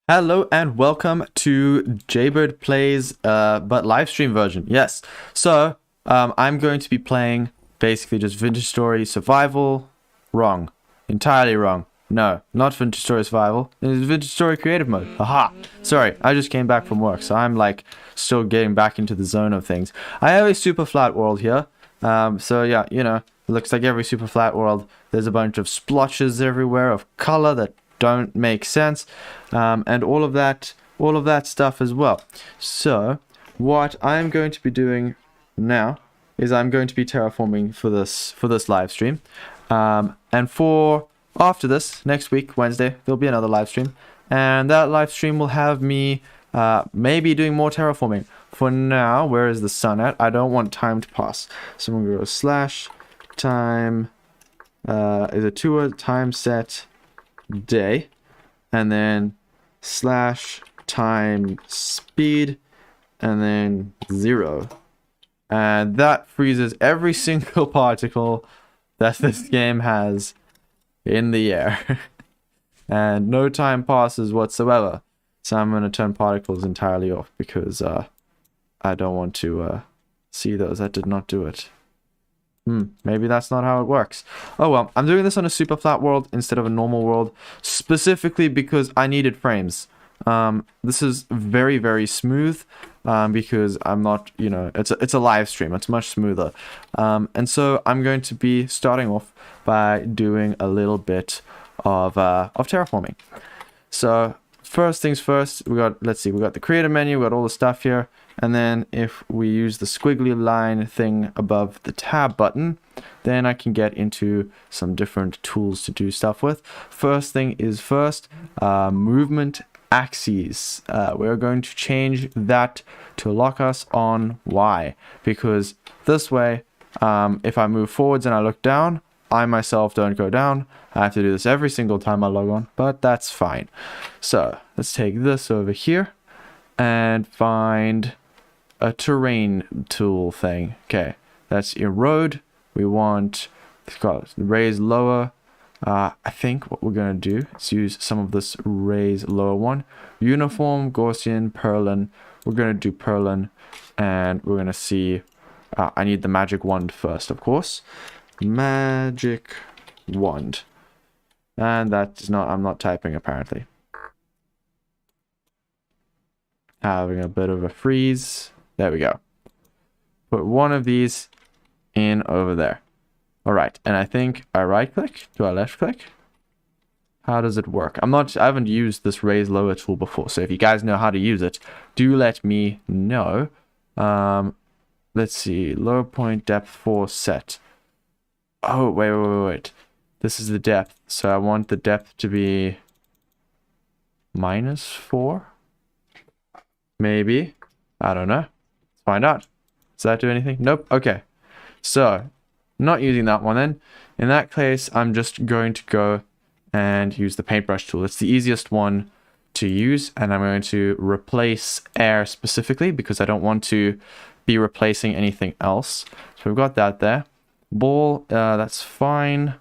Hello and welcome to Jaybyrde Plays but live stream version. Yes. So I'm going to be playing basically just Vintage Story Survival. Wrong. Entirely wrong. No, not Vintage Story Survival. It's Vintage Story Creative Mode. Aha. Sorry, I just came back from work, so I'm like still getting back into the zone of things. I have a super flat world here. So yeah, it looks like every super flat world. There's a bunch of splotches everywhere of color that don't make sense, and all of that stuff as well. So what I'm going to be doing now is I'm going to be terraforming for this live stream, and for after this next week Wednesday there'll be another live stream, and that live stream will have me maybe doing more terraforming. For now, where is the sun at? I don't want time to pass, so I'm gonna go slash time is a tour time set day, and then slash time speed, and then 0, and that freezes every single particle that this game has in the air and no time passes whatsoever. So I'm going to turn particles entirely off because I don't want to see those. That did not do it. Maybe that's not how it works. Oh well, I'm doing this on a super flat world instead of a normal world, specifically because I needed frames. This is very, very smooth, because I'm not, it's a live stream. It's much smoother. And so I'm going to be starting off by doing a little bit of terraforming. So first things first, we got the creator menu, we got all the stuff here. And then if we use the squiggly line thing above the tab button, then I can get into some different tools to do stuff with. First thing is first, movement axes. We're going to change that to lock us on Y, because this way, if I move forwards and I look down, I myself don't go down. I have to do this every single time I log on, but that's fine. So let's take this over here and find a terrain tool thing. Okay, that's erode. We want, it's got raise lower. I think what we're going to do is use some of this raise lower one. Uniform, Gaussian, Perlin. We're going to do Perlin, and we're going to see, I need the magic wand first, of course. Magic wand. And that's not, I'm not typing apparently. Having a bit of a freeze. There we go. Put one of these in over there. All right, and I think I right click. Do I left click? How does it work? I haven't used this raise lower tool before, so if you guys know how to use it, do let me know. Let's see, lower point depth 4 set. Oh, wait. This is the depth, so I want the depth to be -4. Maybe. I don't know. Let's find out. Does that do anything? Nope. Okay. So, not using that one then. In that case, I'm just going to go and use the paintbrush tool. It's the easiest one to use, and I'm going to replace air specifically because I don't want to be replacing anything else. So we've got that there. Ball, that's fine.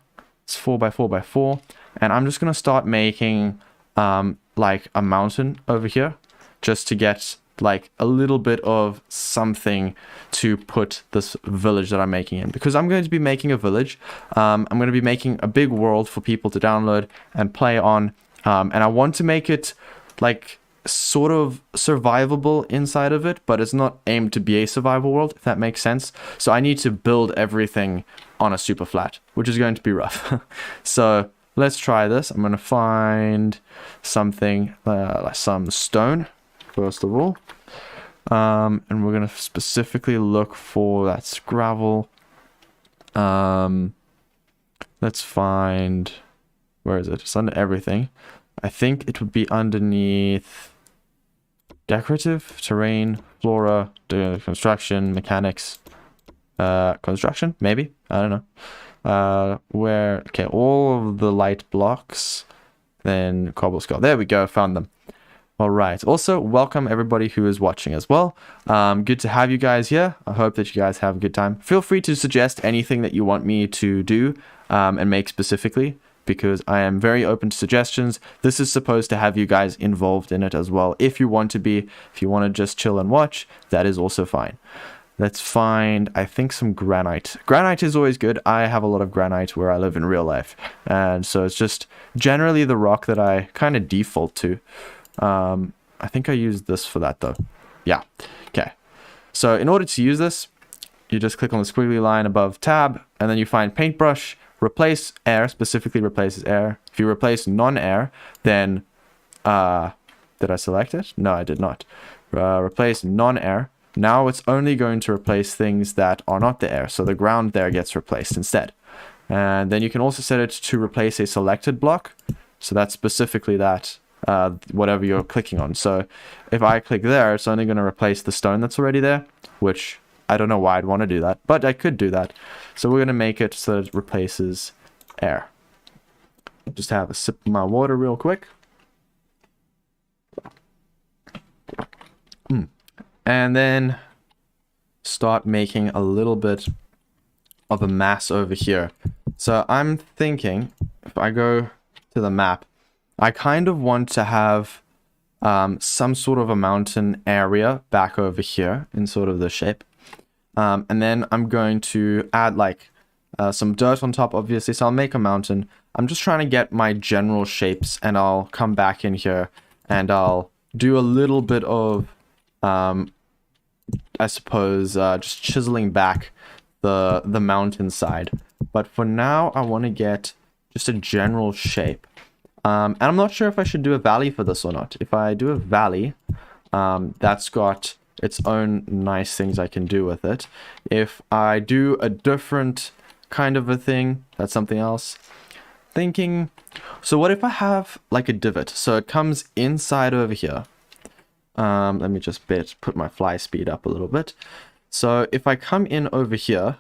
It's 4x4x4. And I'm just going to start making like a mountain over here just to get like a little bit of something to put this village that I'm making in, because I'm going to be making a village. I'm going to be making a big world for people to download and play on, and I want to make it like sort of survivable inside of it, but it's not aimed to be a survival world, if that makes sense. So I need to build everything on a super flat, which is going to be rough. So let's try this. I'm going to find something, like some stone first of all, and we're going to specifically look for that gravel. Let's find, where is it? It's under everything. I think it would be underneath decorative, terrain, flora, construction, mechanics, construction, maybe, I don't know. Okay, all of the light blocks, then cobble skull. There we go, found them. All right. Also, welcome everybody who is watching as well. Good to have you guys here. I hope that you guys have a good time. Feel free to suggest anything that you want me to do and make specifically. because I am very open to suggestions. This is supposed to have you guys involved in it as well. If you want to be, if you want to just chill and watch, that is also fine. Let's find, I think, some granite. Granite is always good. I have a lot of granite where I live in real life. And so it's just generally the rock that I kind of default to. I think I used this for that though. Yeah. Okay. So in order to use this, you just click on the squiggly line above tab, and then you find paintbrush, replace air, specifically replaces air. If you replace non-air, then, did I select it? No, I did not. Replace non-air. Now it's only going to replace things that are not the air. So the ground there gets replaced instead. And then you can also set it to replace a selected block. So that's specifically that, whatever you're clicking on. So if I click there, it's only going to replace the stone that's already there, which I don't know why I'd want to do that, but I could do that. So we're going to make it so that it replaces air. Just have a sip of my water real quick. And then start making a little bit of a mass over here. So I'm thinking, if I go to the map, I kind of want to have some sort of a mountain area back over here in sort of the shape. And then I'm going to add like some dirt on top, obviously. So I'll make a mountain. I'm just trying to get my general shapes, and I'll come back in here and I'll do a little bit of, I suppose, just chiseling back the mountain side. But for now, I want to get just a general shape. And I'm not sure if I should do a valley for this or not. If I do a valley, that's got its own nice things I can do with it. If I do a different kind of a thing, that's something else. Thinking, so what if I have like a divot? So it comes inside over here. Let me just put my fly speed up a little bit. So if I come in over here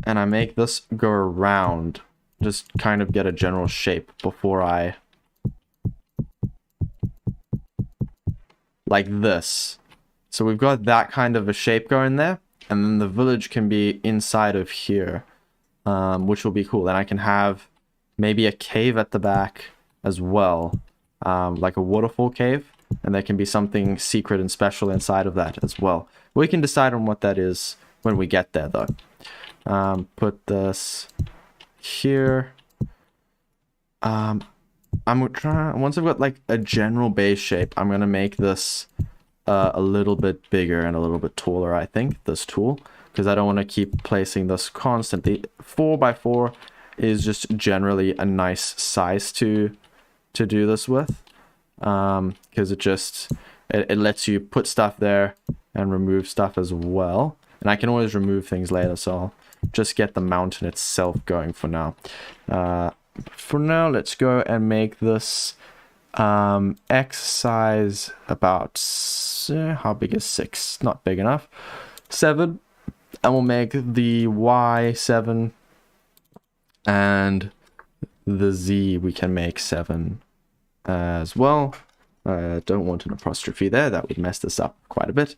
and I make this go around, just kind of get a general shape before I, like this. So we've got that kind of a shape going there, and then the village can be inside of here, which will be cool. And I can have maybe a cave at the back as well, like a waterfall cave. And there can be something secret and special inside of that as well. We can decide on what that is when we get there, though. Put this here. I'm trying, once I've got like a general base shape, I'm gonna make this a little bit bigger and a little bit taller, I think, this tool, because I don't want to keep placing this constantly. 4x4 is just generally a nice size to do this with. Because it lets you put stuff there and remove stuff as well. And I can always remove things later, so I'll just get the mountain itself going for now. For now, let's go and make this X size about, how big is 6? Not big enough. 7. And we'll make the Y 7. And the Z we can make 7 as well. Don't want an apostrophe there. That would mess this up quite a bit.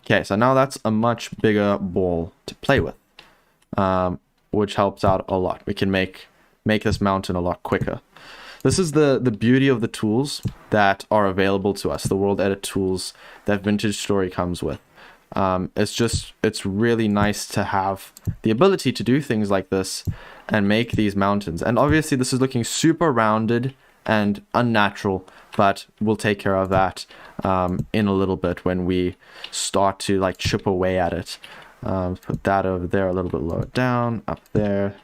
Okay, so now that's a much bigger ball to play with, which helps out a lot. We can make this mountain a lot quicker. This is the beauty of the tools that are available to us, the world edit tools that Vintage Story comes with. It's really nice to have the ability to do things like this and make these mountains. And obviously this is looking super rounded and unnatural, but we'll take care of that in a little bit when we start to like chip away at it. Put that over there a little bit lower down, up there,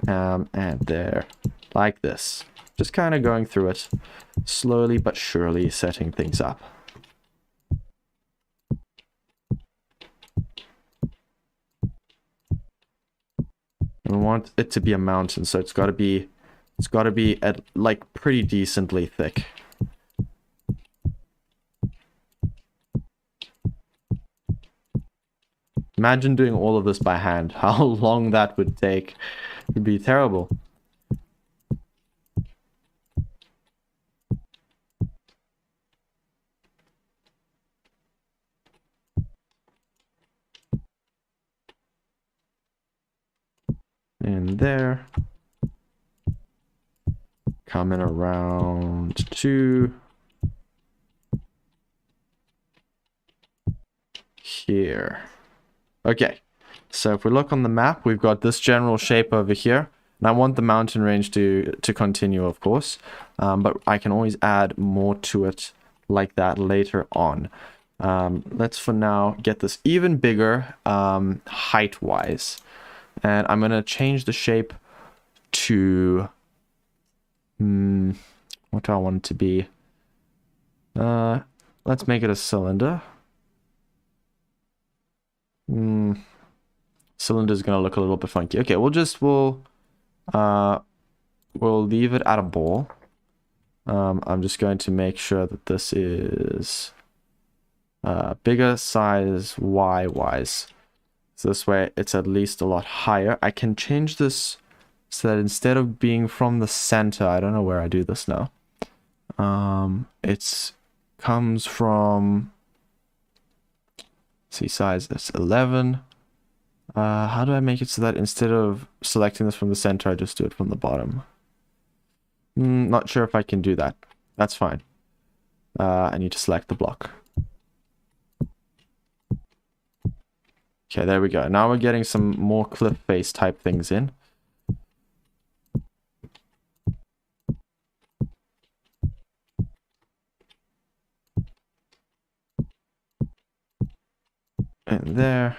and there, like this. Just kind of going through it, slowly but surely setting things up. And we want it to be a mountain, so it's got to be at like pretty decently thick. Imagine doing all of this by hand. How long that would take. It would be terrible. And there. coming around to here. Okay, so if we look on the map, we've got this general shape over here. And I want the mountain range to continue, of course. But I can always add more to it like that later on. Let's for now get this even bigger height-wise. And I'm going to change the shape to... what do I want it to be? Let's make it a cylinder. Cylinder's going to look a little bit funky. Okay, we'll leave it at a ball. I'm just going to make sure that this is bigger size Y-wise. So this way it's at least a lot higher. I can change this so that instead of being from the center, I don't know where I do this now. It comes from, see, size, that's 11. How do I make it so that instead of selecting this from the center, I just do it from the bottom? Not sure if I can do that. That's fine. I need to select the block. Okay, there we go. Now we're getting some more cliff face type things in. And there.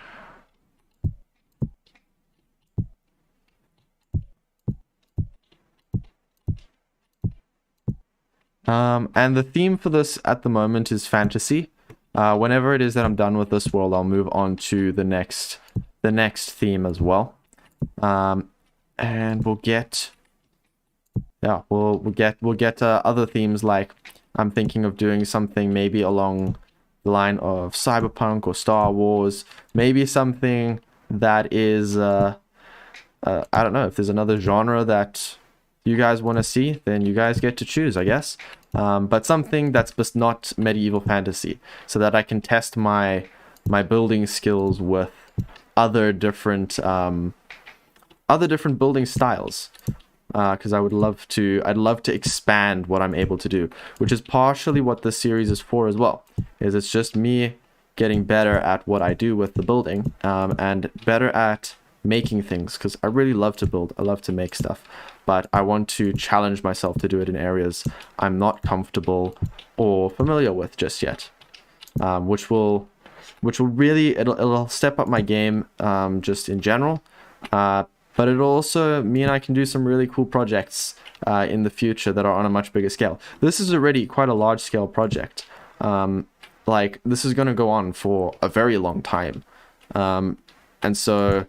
And the theme for this at the moment is fantasy. Whenever it is that I'm done with this world, I'll move on to the next theme as well. And we'll get, yeah, we'll get other themes, like I'm thinking of doing something maybe along the line of cyberpunk or Star Wars, maybe something that is I don't know, if there's another genre that you guys want to see, then you guys get to choose, I guess. But something that's just not medieval fantasy, so that I can test my building skills with other different building styles. Because I'd love to expand what I'm able to do, which is partially what this series is for as well. It's just me getting better at what I do with the building, and better at making things, because I really love to build. I love to make stuff, but I want to challenge myself to do it in areas I'm not comfortable or familiar with just yet, which will really, it'll step up my game, just in general, but it'll also mean I can do some really cool projects in the future that are on a much bigger scale. This is already quite a large scale project. Like, this is going to go on for a very long time, and so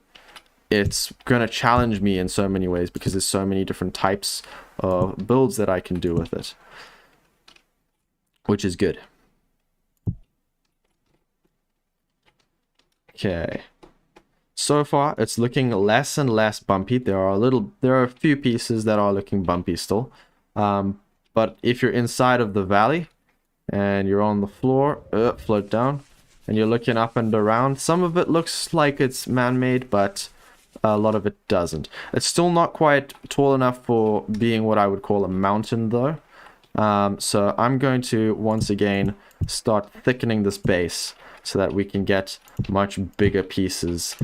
it's going to challenge me in so many ways, because there's so many different types of builds that I can do with it, which is good. Okay. So far, it's looking less and less bumpy. There are a few pieces that are looking bumpy still. But if you're inside of the valley and you're on the floor, float down, and you're looking up and around, some of it looks like it's man-made, but a lot of it doesn't. It's still not quite tall enough for being what I would call a mountain, though. So I'm going to once again start thickening this base so that we can get much bigger pieces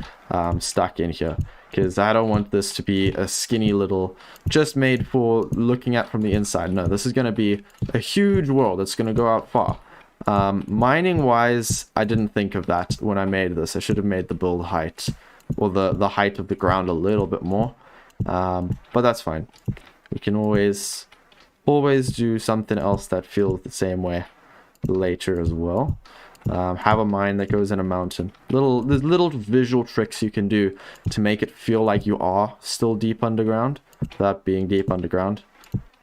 stuck in here, because I don't want this to be a skinny little, just made for looking at from the inside. No, this is going to be a huge world. It's going to go out far. Mining wise, I didn't think of that when I made this. I should have made the build height, or the height of the ground, a little bit more, but that's fine. We can always do something else that feels the same way later as well. Have a mine that goes in a mountain. There's little visual tricks you can do to make it feel like you are still deep underground, without being deep underground.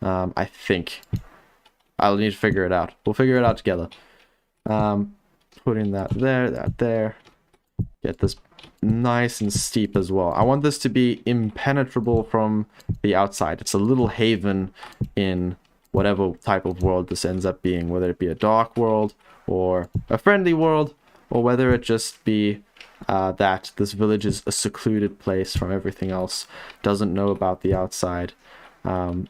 I think I'll need to figure it out. We'll figure it out together. Putting that there. Get this nice and steep as well. I want this to be impenetrable from the outside. It's a little haven in whatever type of world this ends up being, whether it be a dark world or a friendly world, or whether it just be that this village is a secluded place from everything else, doesn't know about the outside.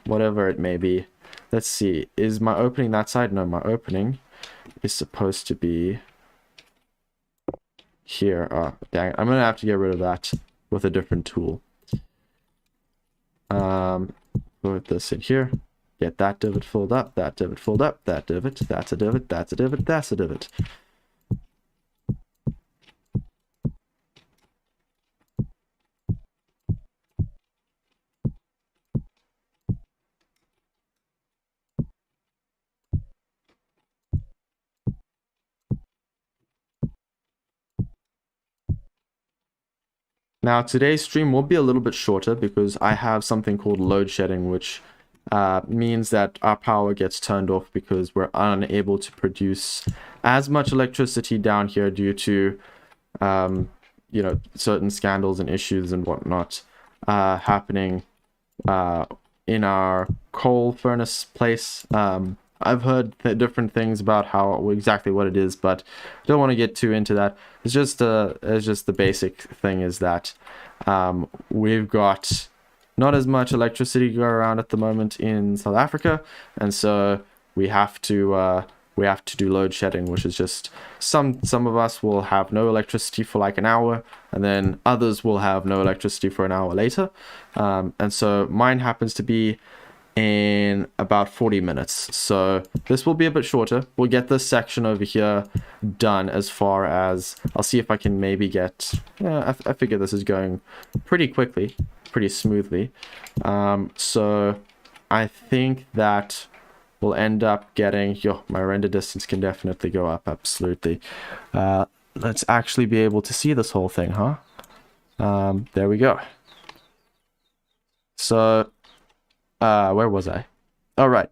whatever it may be. Let's see, is my opening that side? No, my opening is supposed to be here. Oh, dang it. I'm gonna have to get rid of that with a different tool. Put this in here. Get that divot filled up, that divot filled up, that divot, that's a divot, that's a divot, that's a divot. Now, today's stream will be a little bit shorter because I have something called load shedding, which means that our power gets turned off because we're unable to produce as much electricity down here due to, you know, certain scandals and issues and whatnot happening in our coal furnace place. I've heard different things about how exactly what it is, but I don't want to get too into that. It's just the basic thing is that we've got not as much electricity go around at the moment in South Africa, and so we have to do load shedding, which is just some of us will have no electricity for like an hour, and then others will have no electricity for an hour later. And so mine happens to be in about 40 minutes. So this will be a bit shorter. We'll get this section over here done as far as I'll see if I can maybe get, I figure this is going pretty quickly, pretty smoothly. So I think that we'll end up getting, my render distance can definitely go up. Absolutely. Let's actually be able to see this whole thing, huh? There we go. So where was I? All right.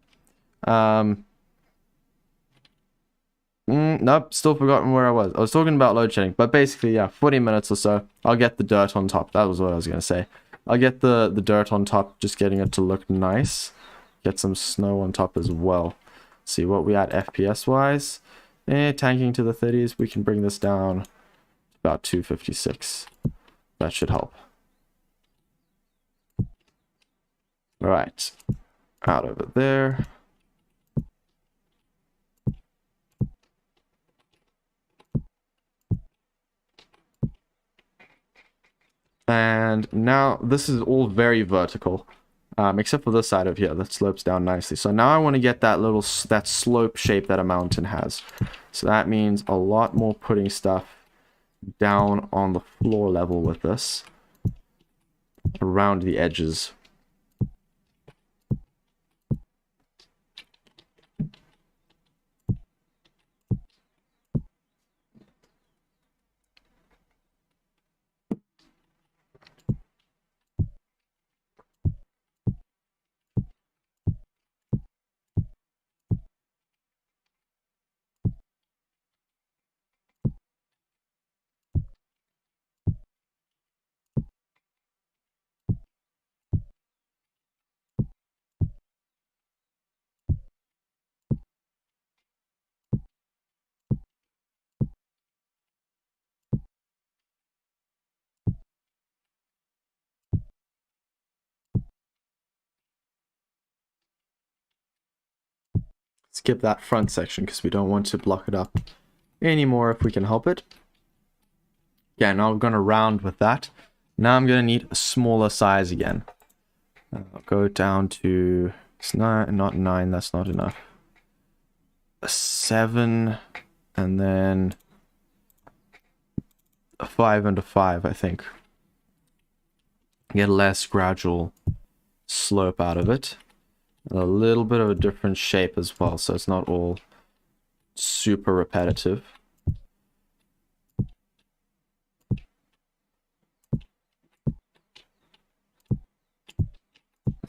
Nope, still forgotten where I was. I was talking about load shedding, but basically, yeah, 40 minutes or so. I'll get the dirt on top. That was what I was gonna say. I'll get the dirt on top, just getting it to look nice. Get some snow on top as well. See what we at FPS wise. Tanking to the 30s. We can bring this down to about 256. That should help. Right, out over there. And now this is all very vertical, except for this side of here that slopes down nicely. So now I want to get that that slope shape that a mountain has. So that means a lot more putting stuff down on the floor level with this, around the edges. Skip that front section because we don't want to block it up anymore if we can help it. Yeah, now I'm going to round with that. Now I'm going to need a smaller size again. I'll go down to, it's not 9, that's not enough. A 7, and then a 5 and a 5, I think. Get a less gradual slope out of it. A little bit of a different shape as well, so it's not all super repetitive.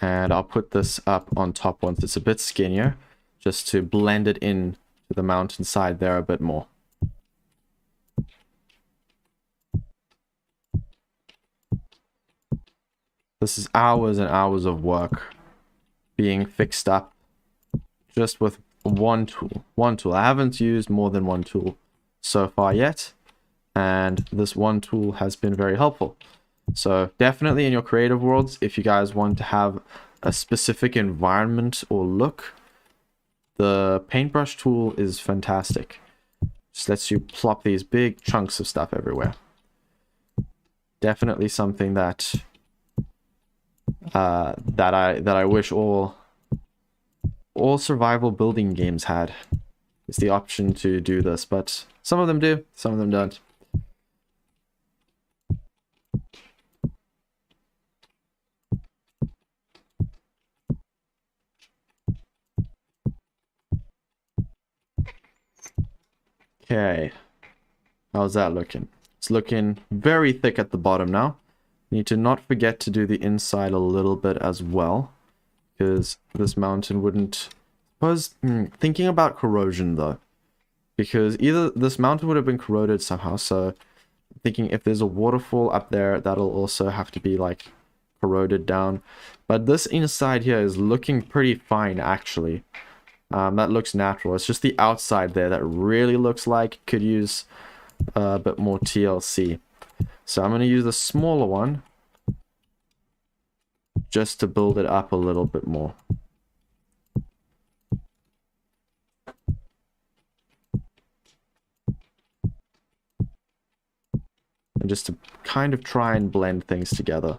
And I'll put this up on top once it's a bit skinnier, just to blend it in to the mountainside there a bit more. This is hours and hours of work being fixed up just with one tool. I haven't used more than one tool so far yet, and this one tool has been very helpful. So definitely in your creative worlds, if you guys want to have a specific environment or look, the paintbrush tool is fantastic. Just lets you plop these big chunks of stuff everywhere. Definitely something that that I wish all survival building games had, is the option to do this, but some of them do, some of them don't. Okay, how's that looking? It's looking very thick at the bottom now. Need to not forget to do the inside a little bit as well, because this mountain wouldn't... thinking about corrosion though, because either this mountain would have been corroded somehow, so thinking if there's a waterfall up there, that'll also have to be like corroded down. But this inside here is looking pretty fine actually. That looks natural. It's just the outside there that really looks like it could use a bit more TLC. So I'm going to use the smaller one just to build it up a little bit more. And just to kind of try and blend things together.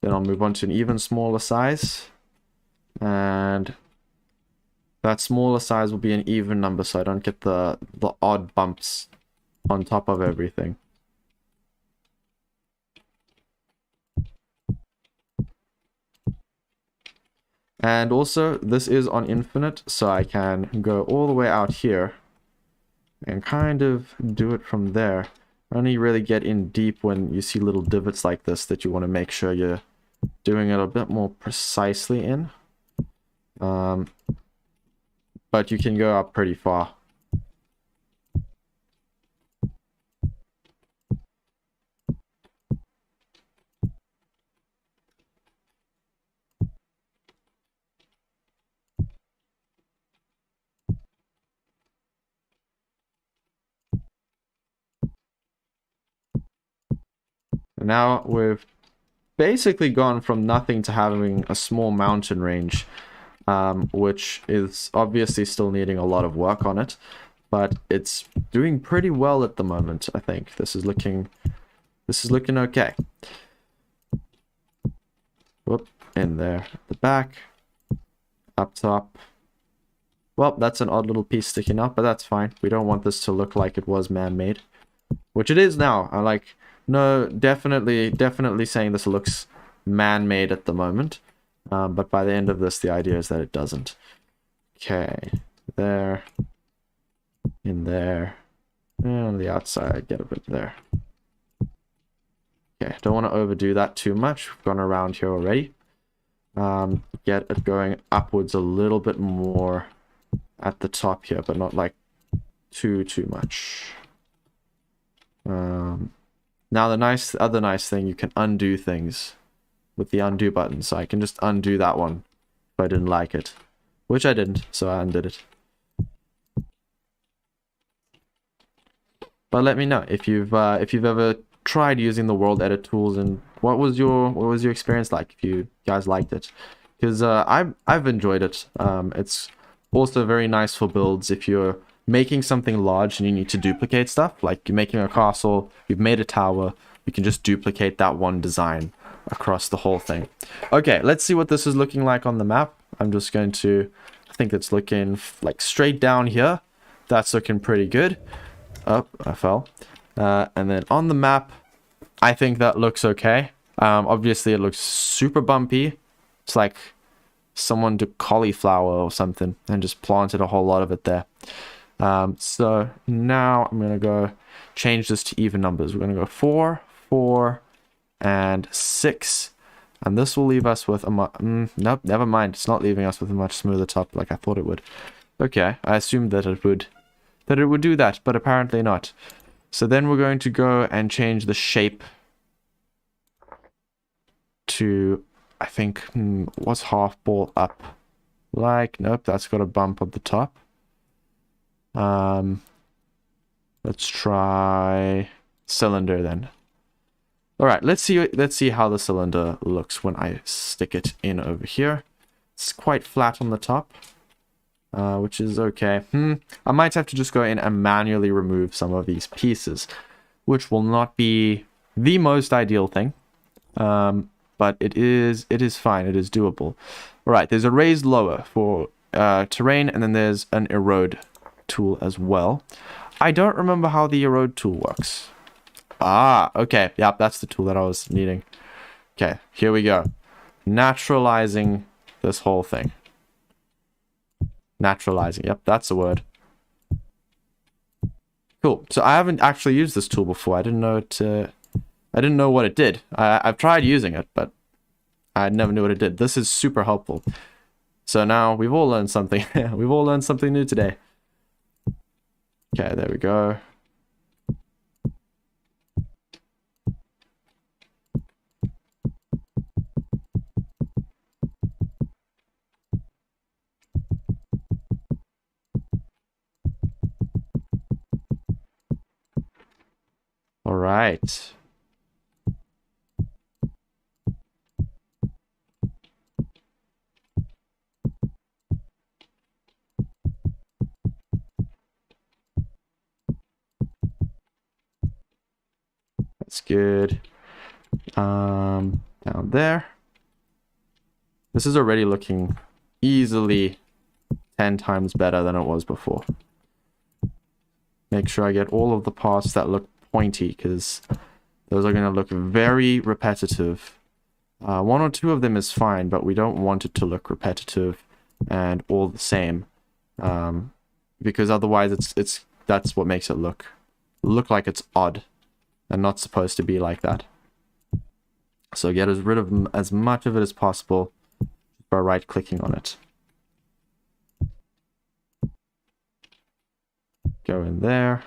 Then I'll move on to an even smaller size. And that smaller size will be an even number, so I don't get the odd bumps on top of everything. And also, this is on infinite, so I can go all the way out here and kind of do it from there. Only really get in deep when you see little divots like this that you want to make sure you're doing it a bit more precisely in. But you can go up pretty far. Now we've basically gone from nothing to having a small mountain range, which is obviously still needing a lot of work on it, but it's doing pretty well at the moment. I think this is looking okay. Whoop, in there at the back, up top. Well, that's an odd little piece sticking up, but that's fine. We don't want this to look like it was man-made, which it is now. I like. No, definitely saying this looks man-made at the moment. But by the end of this, the idea is that it doesn't. Okay, there, in there, and on the outside, get a bit there. Okay, don't want to overdo that too much. We've gone around here already. Get it going upwards a little bit more at the top here, but not like too much. Now the other nice thing, you can undo things with the undo button. So I can just undo that one if I didn't like it, which I didn't, so I undid it. But let me know if you've ever tried using the world edit tools, and what was your experience like, if you guys liked it, because I've enjoyed it. It's also very nice for builds if you're making something large and you need to duplicate stuff, like you're making a castle, you've made a tower, you can just duplicate that one design across the whole thing. Okay, let's see what this is looking like on the map. I'm just going to, I think it's looking like straight down here. That's looking pretty good. Oh, I fell. And then on the map, I think that looks okay. Obviously it looks super bumpy. It's like someone took cauliflower or something and just planted a whole lot of it there. So now I'm going to go change this to even numbers. We're going to go 4, 4, and 6. And this will leave us with a nope, never mind. It's not leaving us with a much smoother top like I thought it would. Okay, I assumed that it would do that, but apparently not. So then we're going to go and change the shape to, I think, what's half ball up? Like, nope, that's got a bump at the top. Let's try cylinder then. All right, let's see how the cylinder looks when I stick it in over here. It's quite flat on the top, which is okay. I might have to just go in and manually remove some of these pieces, which will not be the most ideal thing, but it is fine. It is doable. All right, there's a raised lower for terrain, and then there's an erode tool as well. I don't remember how the erode tool works. Ah, okay. Yep, that's the tool that I was needing. Okay, here we go. Naturalizing this whole thing. Naturalizing. Yep, that's the word. Cool. So I haven't actually used this tool before. I didn't know it. I didn't know what it did. I've tried using it, but I never knew what it did. This is super helpful. So now we've all learned something. We've all learned something new today. Okay, there we go. All right. That's good. Down there. This is already looking easily 10 times better than it was before. Make sure I get all of the parts that look pointy, because those are going to look very repetitive. One or two of them is fine, but we don't want it to look repetitive and all the same, because otherwise that's what makes it look like it's odd and not supposed to be like that. So get rid of as much of it as possible by right-clicking on it. Go in there.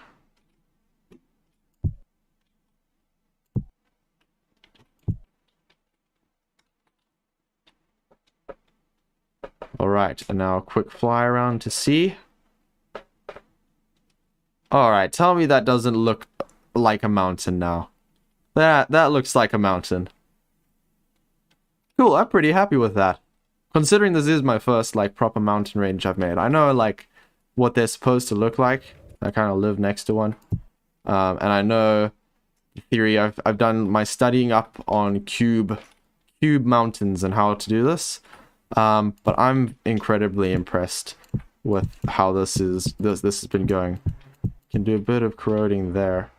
All right, and now a quick fly around to see. All right, tell me that doesn't look like a mountain now. That looks like a mountain. Cool, I'm pretty happy with that. Considering this is my first like proper mountain range I've made. I know like what they're supposed to look like. I kind of live next to one. And I know the theory. I've done my studying up on cube mountains and how to do this. But I'm incredibly impressed with how this has been going. Can do a bit of corroding there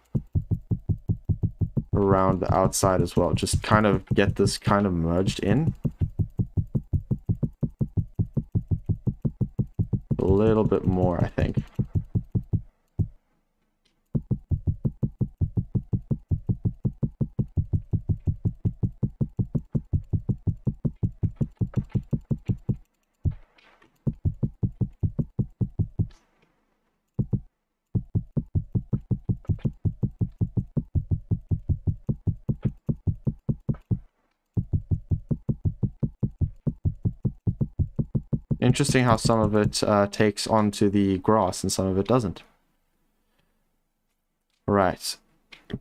around the outside as well. Just kind of get this kind of merged in a little bit more, I think. Interesting how some of it takes onto the grass and some of it doesn't. Right,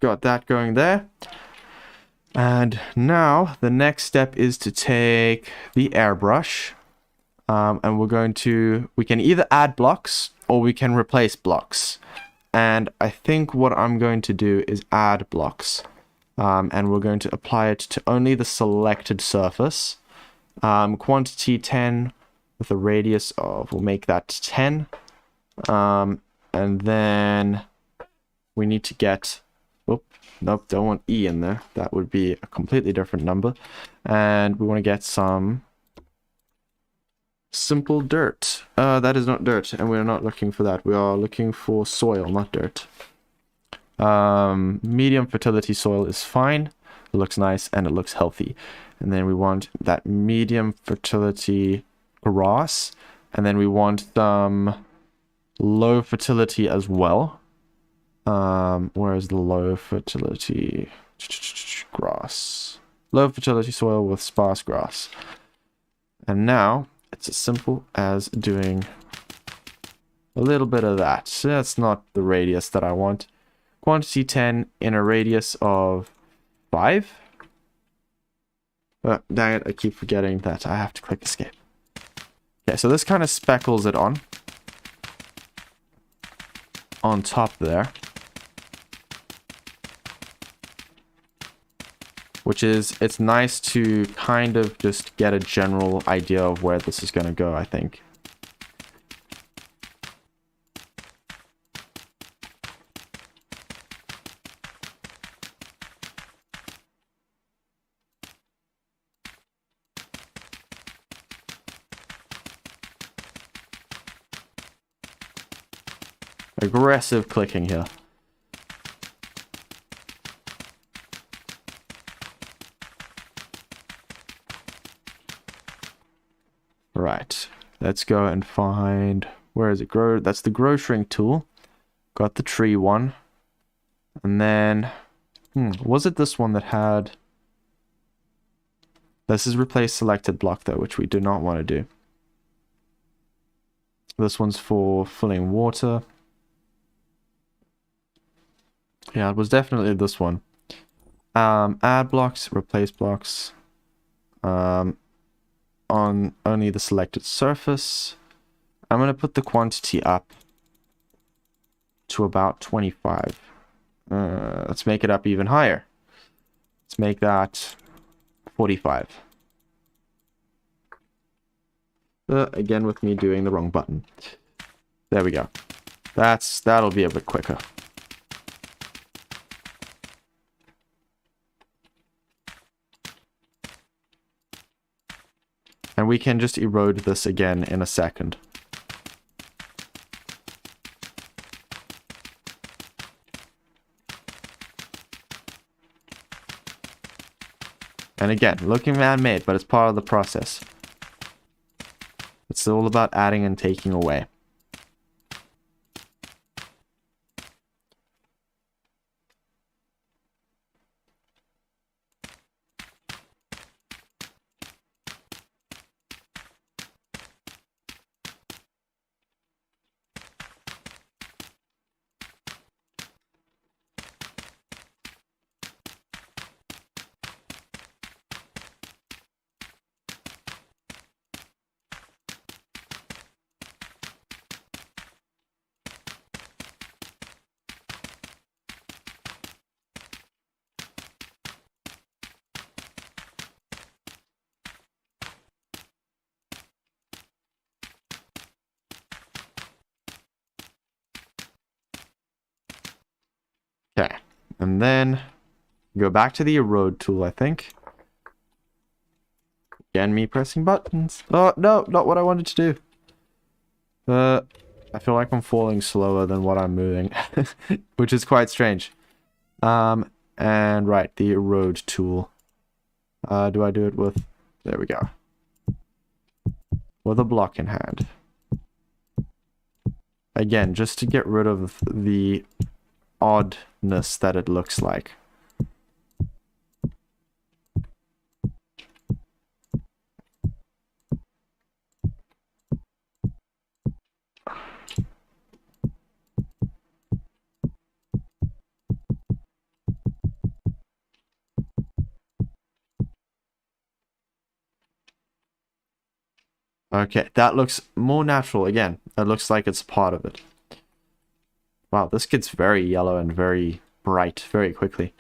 got that going there. And now the next step is to take the airbrush, and we can either add blocks or we can replace blocks. And I think what I'm going to do is add blocks, and we're going to apply it to only the selected surface. Quantity 10. With a radius of, we'll make that 10. And then we need to get, nope, don't want E in there. That would be a completely different number. And we want to get some simple dirt. That is not dirt, and we're not looking for that. We are looking for soil, not dirt. Medium fertility soil is fine. It looks nice and it looks healthy. And then we want that medium fertility grass, and then we want some low fertility as well. Where is the low fertility grass? Low fertility soil with sparse grass. And now it's as simple as doing a little bit of that. So that's not the radius that I want. quantity 10 in a radius of 5. Dang it, I keep forgetting that I have to click escape. Okay, so this kind of speckles it on top there. Which is, it's nice to kind of just get a general idea of where this is going to go, I think. Aggressive clicking here. Right, let's go and find, where is it? Grow, that's the grow shrink tool. Got the tree one. And then, was it this one that had, this is replace selected block though, which we do not want to do. This one's for filling water. Yeah, it was definitely this one. Add blocks, replace blocks. On only the selected surface. I'm going to put the quantity up to about 25. Let's make it up even higher. Let's make that 45. Again with me doing the wrong button. There we go. That'll be a bit quicker. And we can just erode this again in a second. And again, looking man-made, but it's part of the process. It's all about adding and taking away. Okay, and then go back to the erode tool, I think. Again, me pressing buttons. Oh, no, not what I wanted to do. I feel like I'm falling slower than what I'm moving, which is quite strange. And right, the erode tool. Do I do it with, there we go. With a block in hand. Again, just to get rid of the oddness that it looks like. Okay, that looks more natural again. It looks like it's part of it. Wow, this gets very yellow and very bright very quickly.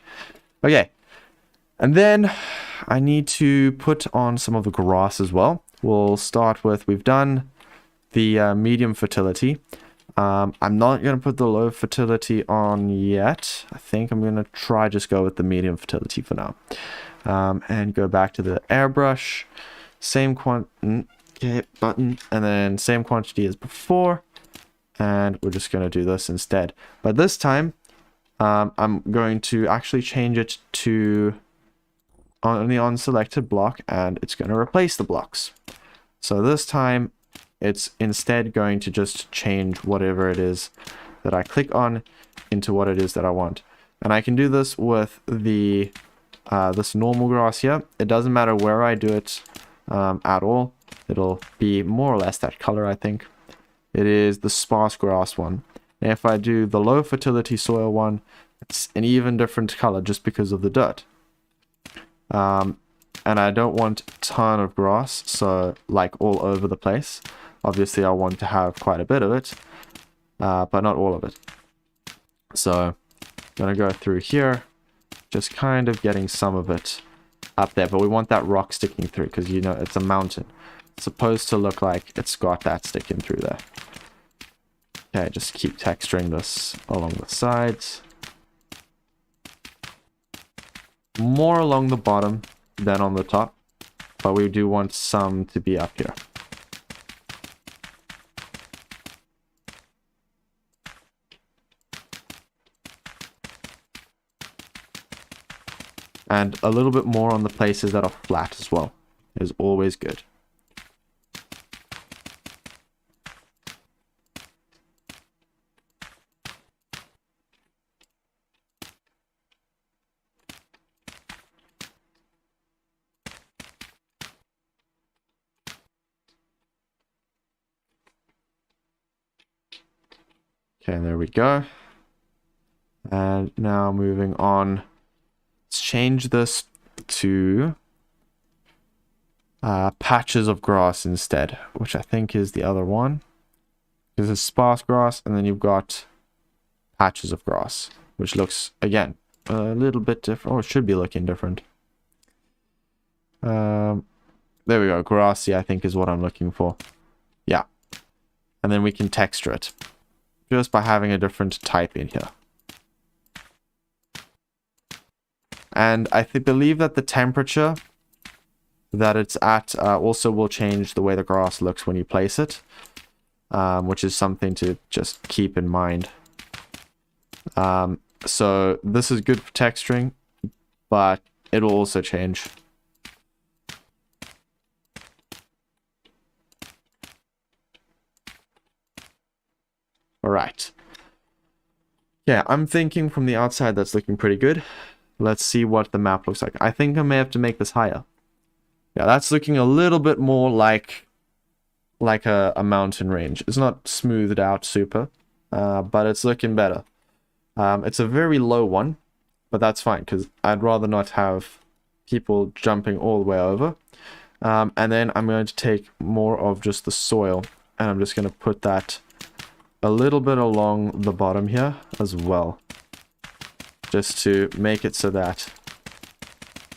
Okay, and then I need to put on some of the grass as well. We'll start with, we've done the medium fertility. I'm not going to put the low fertility on yet. I think I'm going to try just go with the medium fertility for now. And go back to the airbrush. Same okay, button, and then same quantity as before. And we're just going to do this instead. But this time, I'm going to actually change it to only on selected block, and it's going to replace the blocks. So this time, it's instead going to just change whatever it is that I click on into what it is that I want. And I can do this with the this normal grass here. It doesn't matter where I do it at all. It'll be more or less that color, I think. It is the sparse grass one. And if I do the low fertility soil one, that an even different color just because of the dirt. And I don't want a ton of grass, so like all over the place. Obviously, I want to have quite a bit of it, but not all of it. So I'm going to go through here, just kind of getting some of it up there. But we want that rock sticking through because, you know, it's a mountain. It's supposed to look like it's got that sticking through there. Okay, just keep texturing this along the sides. More along the bottom than on the top, but we do want some to be up here. And a little bit more on the places that are flat as well is always good. Okay, there we go. And now moving on. Let's change this to patches of grass instead, which I think is the other one. This is sparse grass, and then you've got patches of grass, which looks, again, a little bit different. Or it should be looking different. There we go. Grassy, I think, is what I'm looking for. Yeah. And then we can texture it just by having a different type in here. And I believe that the temperature that it's at also will change the way the grass looks when you place it, which is something to just keep in mind. So this is good for texturing, but it will also change. All right. Yeah, I'm thinking from the outside that's looking pretty good. Let's see what the map looks like. I think I may have to make this higher. Yeah, that's looking a little bit more like a mountain range. It's not smoothed out super, but it's looking better. It's a very low one, but that's fine because I'd rather not have people jumping all the way over. And then I'm going to take more of just the soil, and I'm just going to put that a little bit along the bottom here as well, just to make it so that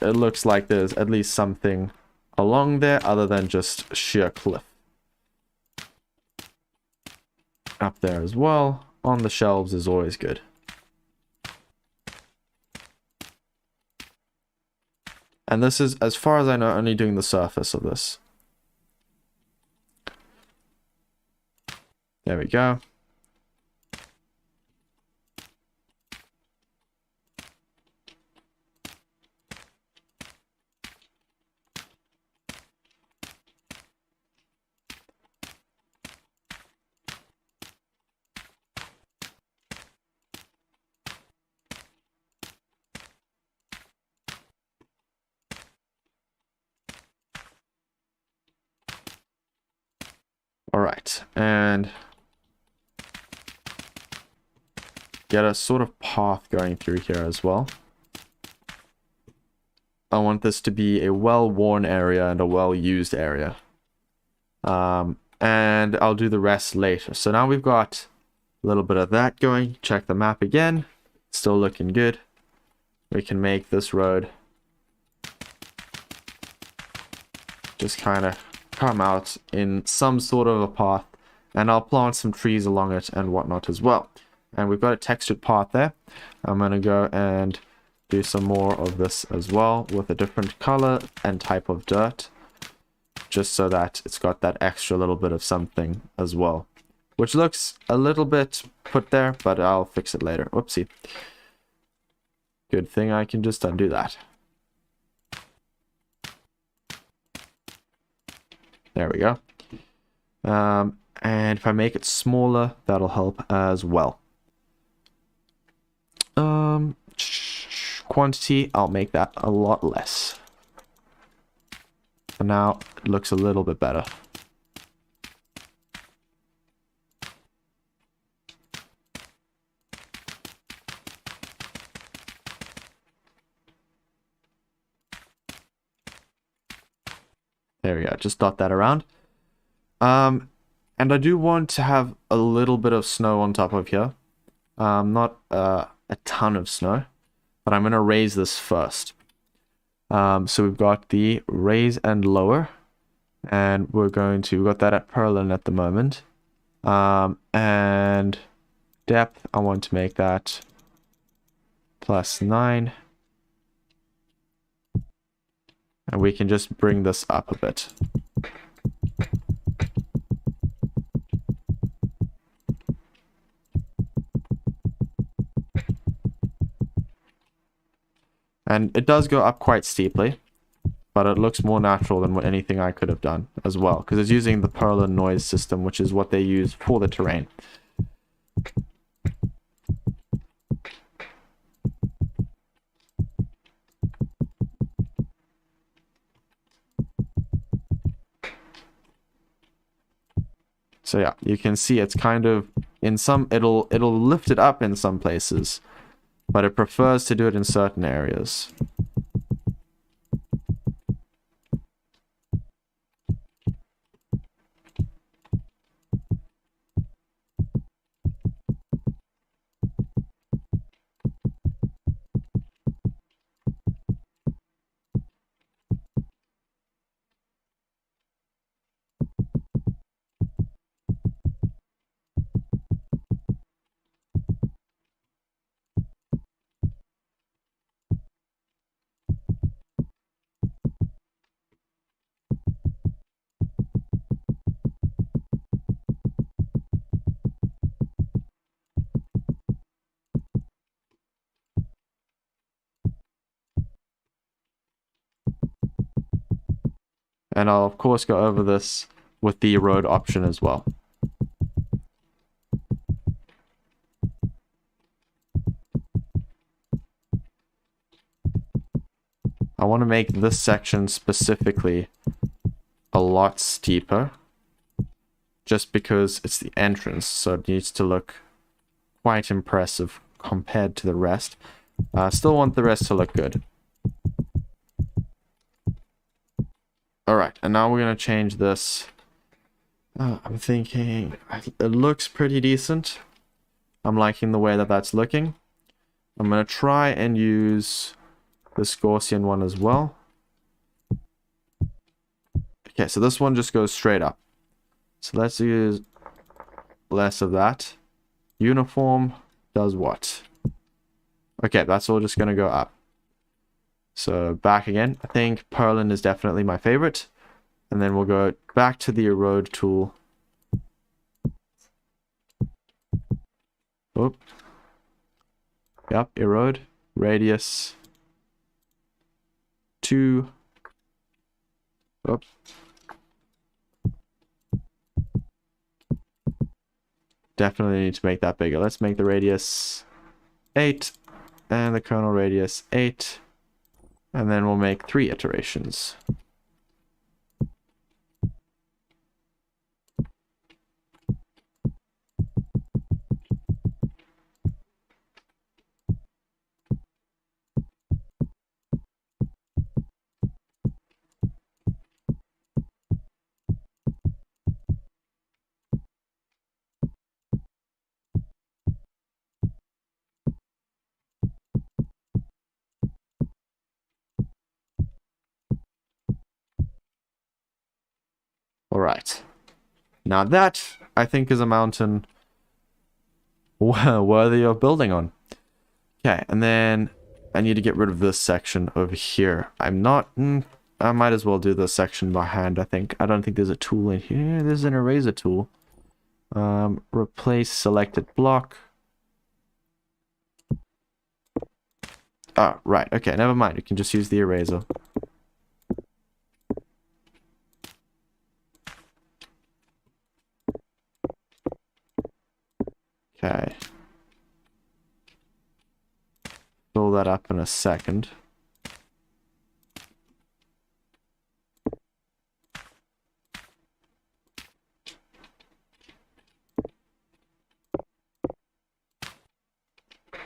it looks like there's at least something along there other than just sheer cliff. Up there as well, on the shelves is always good. And this is, as far as I know, only doing the surface of this. There we go. All right, and get a sort of path going through here as well. I want this to be a well-worn area and a well-used area. And I'll do the rest later. So now we've got a little bit of that going. Check the map again. Still looking good. We can make this road just kind of come out in some sort of a path, and I'll plant some trees along it and whatnot as well. And we've got a textured path there. I'm going to go and do some more of this as well with a different color and type of dirt, just so that it's got that extra little bit of something as well, which looks a little bit put there, but I'll fix it later. Whoopsie. Good thing I can just undo that. There we go. And if I make it smaller, that'll help as well. Quantity, I'll make that a lot less. For now, it looks a little bit better. There we go. Just dot that around. And I do want to have a little bit of snow on top of here. Not a ton of snow, but I'm going to raise this first. So we've got the raise and lower, and we've got that at purlin at the moment. And depth, I want to make that +9. And we can just bring this up a bit. And it does go up quite steeply, but it looks more natural than anything I could have done as well, because it's using the purlin noise system, which is what they use for the terrain. So yeah, you can see it's kind of in some, it'll lift it up in some places, but it prefers to do it in certain areas. And I'll of course go over this with the erode option as well. I want to make this section specifically a lot steeper, just because it's the entrance, so it needs to look quite impressive compared to the rest. Still want the rest to look good. Alright, and now we're going to change this. I'm thinking it looks pretty decent. I'm liking the way that that's looking. I'm going to try and use this Gaussian one as well. Okay, so this one just goes straight up. So let's use less of that. Uniform does what? Okay, that's all just going to go up. So back again. I think purlin is definitely my favorite. And then we'll go back to the erode tool. Oop. Yep, erode. Radius 2. Oops. Definitely need to make that bigger. Let's make the radius 8 and the kernel radius 8. And then we'll make 3 iterations. Alright. Now that, I think, is a mountain worthy of building on. Okay, and then I need to get rid of this section over here. I might as well do this section by hand, I think. I don't think there's a tool in here. There's an eraser tool. Replace selected block. Oh, right. Okay, never mind. You can just use the eraser. Okay. Fill that up in a second.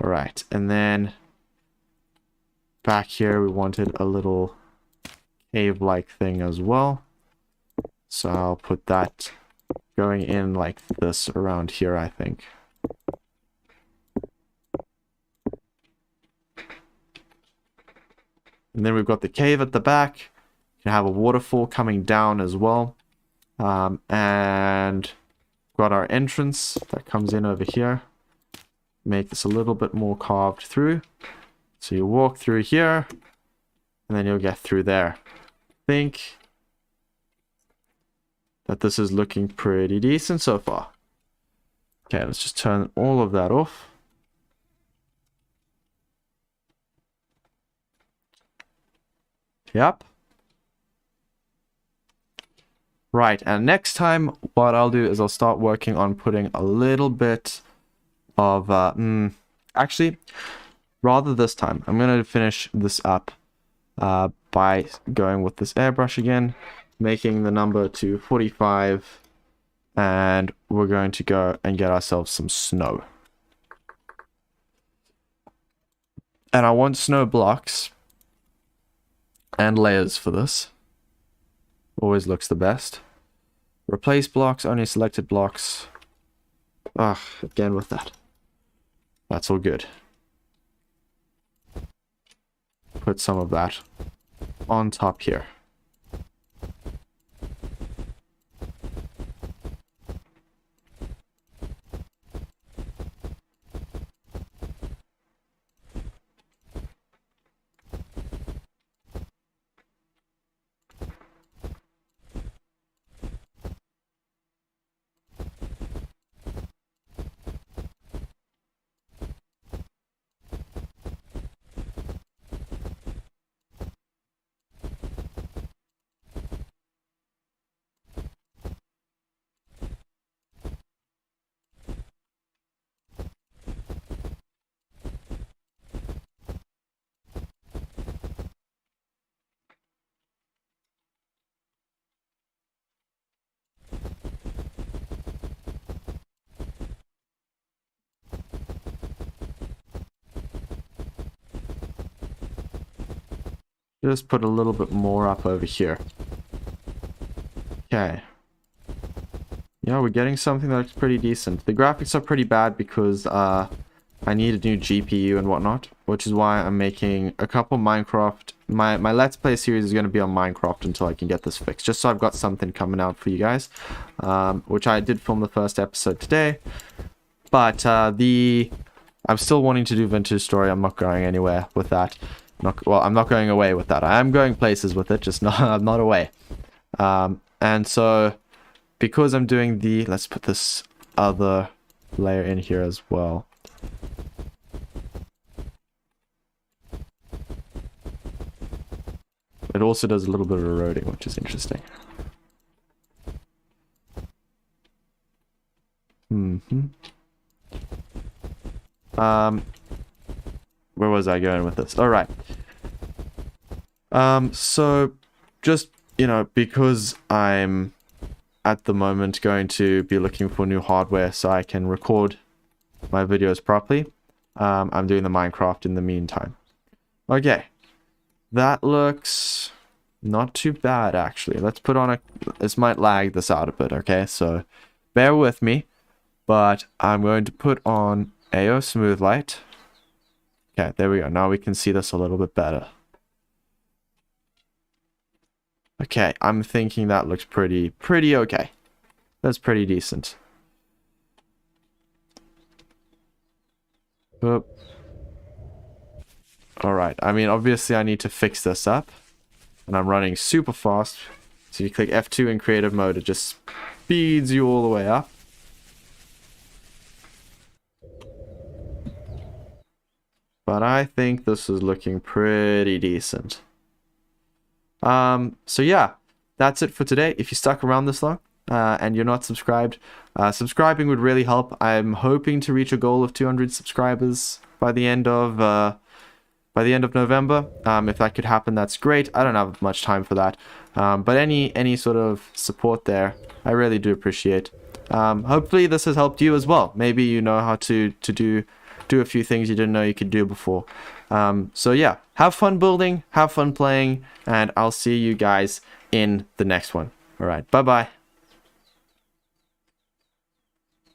Alright, and then back here we wanted a little cave-like thing as well. So I'll put that going in like this around here, I think. And then we've got the cave at the back. You can have a waterfall coming down as well. And got our entrance that comes in over here. Make this a little bit more carved through. So you walk through here, and then you'll get through there. I think that this is looking pretty decent so far. Okay, let's just turn all of that off. Yep. Right, and next time what I'll do is I'll start working on putting a little bit of, actually, rather this time, I'm going to finish this up by going with this airbrush again, making the number to 45, and we're going to go and get ourselves some snow. And I want snow blocks and layers for this. Always looks the best. Replace blocks, only selected blocks. Again with that. That's all good. Put some of that on top here. Just put a little bit more up over here. Okay. Yeah, we're getting something that looks pretty decent. The graphics are pretty bad because I need a new GPU and whatnot, which is why I'm making a couple Minecraft. My Let's Play series is going to be on Minecraft until I can get this fixed, just so I've got something coming out for you guys, which I did film the first episode today. But I'm still wanting to do Vintage Story. I'm not going anywhere with that. I'm not going away with that. I am going places with it, just not I'm not away. And so because I'm doing let's put this other layer in here as well. It also does a little bit of eroding, which is interesting. Where was I going with this? All right. So just, because I'm at the moment going to be looking for new hardware so I can record my videos properly, I'm doing the Minecraft in the meantime. Okay. That looks not too bad, actually. Let's put on this might lag this out a bit, okay? So bear with me, but I'm going to put on AO Smooth Light. Okay, there we go. Now we can see this a little bit better. Okay, I'm thinking that looks pretty okay. That's pretty decent. Oop. Alright, I mean, obviously I need to fix this up. And I'm running super fast. So you click F2 in creative mode, it just speeds you all the way up. But I think this is looking pretty decent. So yeah, that's it for today. If you stuck around this long and you're not subscribed, subscribing would really help. I'm hoping to reach a goal of 200 subscribers by the end of November. If that could happen, that's great. I don't have much time for that. But any sort of support there, I really do appreciate. Hopefully this has helped you as well. Maybe you know how to do a few things you didn't know you could do before. So yeah, have fun building, have fun playing, and I'll see you guys in the next one. All right. Bye-bye.